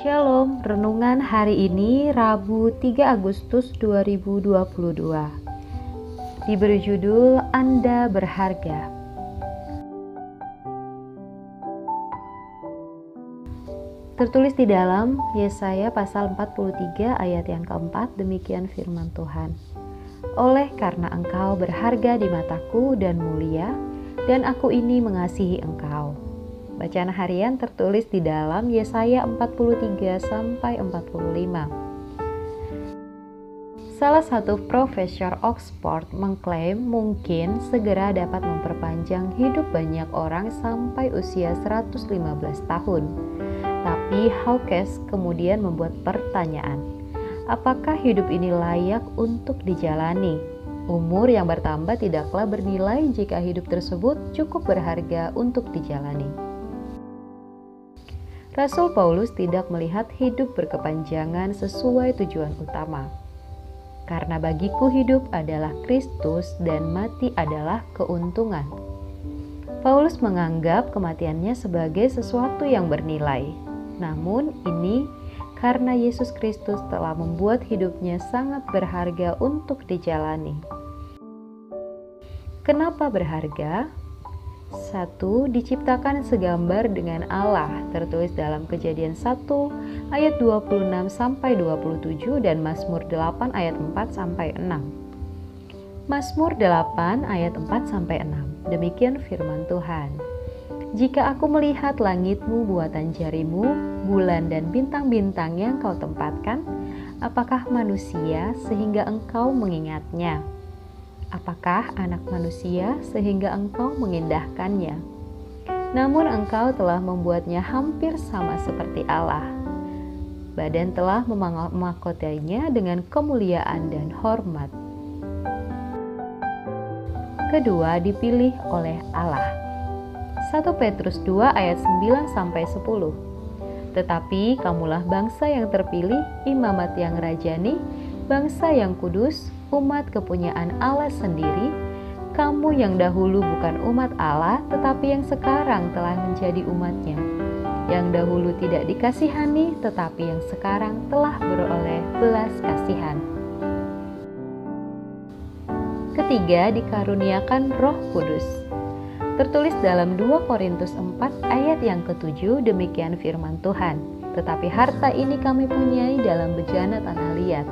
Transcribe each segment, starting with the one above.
Shalom, renungan hari ini Rabu 3 Agustus 2022. Diberi judul Anda Berharga. Tertulis di dalam Yesaya pasal 43 ayat yang keempat, demikian firman Tuhan. Oleh karena engkau berharga di mataku dan mulia, dan aku ini mengasihi engkau. Bacaan harian tertulis di dalam Yesaya 43-45. Salah satu profesor Oxford mengklaim mungkin segera dapat memperpanjang hidup banyak orang sampai usia 115 tahun. Tapi Hawkes kemudian membuat pertanyaan, apakah hidup ini layak untuk dijalani? Umur yang bertambah tidaklah bernilai jika hidup tersebut cukup berharga untuk dijalani. Rasul Paulus tidak melihat hidup berkepanjangan sesuai tujuan utama. Karena bagiku hidup adalah Kristus dan mati adalah keuntungan. Paulus menganggap kematiannya sebagai sesuatu yang bernilai. Namun ini karena Yesus Kristus telah membuat hidupnya sangat berharga untuk dijalani. Kenapa berharga? 1. Diciptakan segambar dengan Allah, tertulis dalam Kejadian 1 ayat 26-27 dan Mazmur 8 ayat 4-6. Mazmur 8 ayat 4-6. Demikian firman Tuhan. Jika aku melihat langitmu buatan jarimu, bulan dan bintang-bintang yang kau tempatkan, apakah manusia sehingga engkau mengingatnya? Apakah anak manusia sehingga engkau mengindahkannya? Namun engkau telah membuatnya hampir sama seperti Allah. Badan telah memahkotainya dengan kemuliaan dan hormat. Kedua, dipilih oleh Allah. 1 Petrus 2 ayat 9-10. Tetapi kamulah bangsa yang terpilih, imamat yang rajani, bangsa yang kudus, umat kepunyaan Allah sendiri, kamu yang dahulu bukan umat Allah, tetapi yang sekarang telah menjadi umatnya, yang dahulu tidak dikasihani, tetapi yang sekarang telah beroleh belas kasihan. Ketiga, dikaruniakan Roh Kudus. Tertulis dalam 2 Korintus 4 ayat yang ke-7, demikian firman Tuhan. Tetapi harta ini kami punyai dalam bejana tanah liat,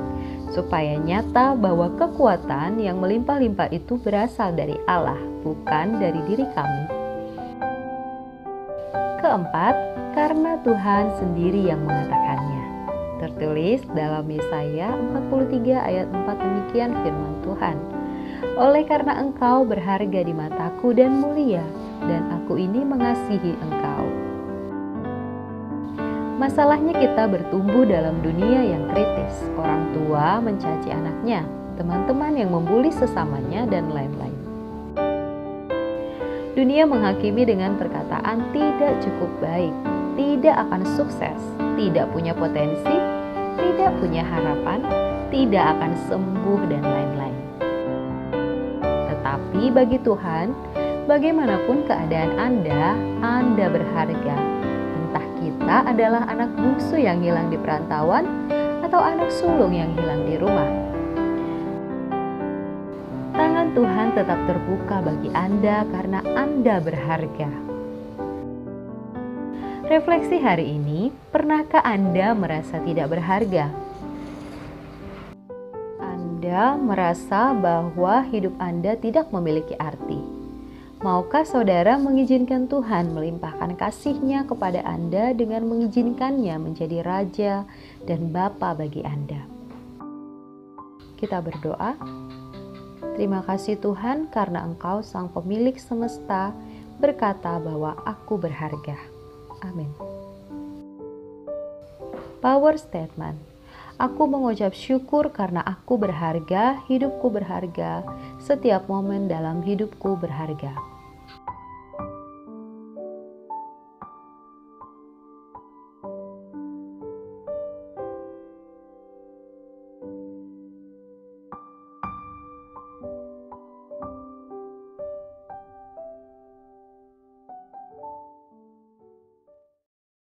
supaya nyata bahwa kekuatan yang melimpah-limpah itu berasal dari Allah, bukan dari diri kami. Keempat, karena Tuhan sendiri yang mengatakannya. Tertulis dalam Yesaya 43 ayat 4, demikian firman Tuhan. Oleh karena engkau berharga di mataku dan mulia, dan aku ini mengasihi engkau. Masalahnya kita bertumbuh dalam dunia yang kritis. Orang tua mencaci anaknya, teman-teman yang membuli sesamanya, dan lain-lain. Dunia menghakimi dengan perkataan tidak cukup baik, tidak akan sukses, tidak punya potensi, tidak punya harapan, tidak akan sembuh, dan lain-lain. Tetapi bagi Tuhan, bagaimanapun keadaan Anda berharga. Kita adalah anak bungsu yang hilang di perantauan atau anak sulung yang hilang di rumah. Tangan Tuhan tetap terbuka bagi Anda karena Anda berharga. Refleksi hari ini, pernahkah Anda merasa tidak berharga? Anda merasa bahwa hidup Anda tidak memiliki arti. Maukah saudara mengizinkan Tuhan melimpahkan kasih-Nya kepada Anda dengan mengizinkannya menjadi Raja dan Bapa bagi Anda? Kita berdoa. Terima kasih Tuhan karena Engkau Sang Pemilik semesta berkata bahwa aku berharga. Amin. Power Statement. Aku mengucap syukur karena aku berharga, hidupku berharga, setiap momen dalam hidupku berharga.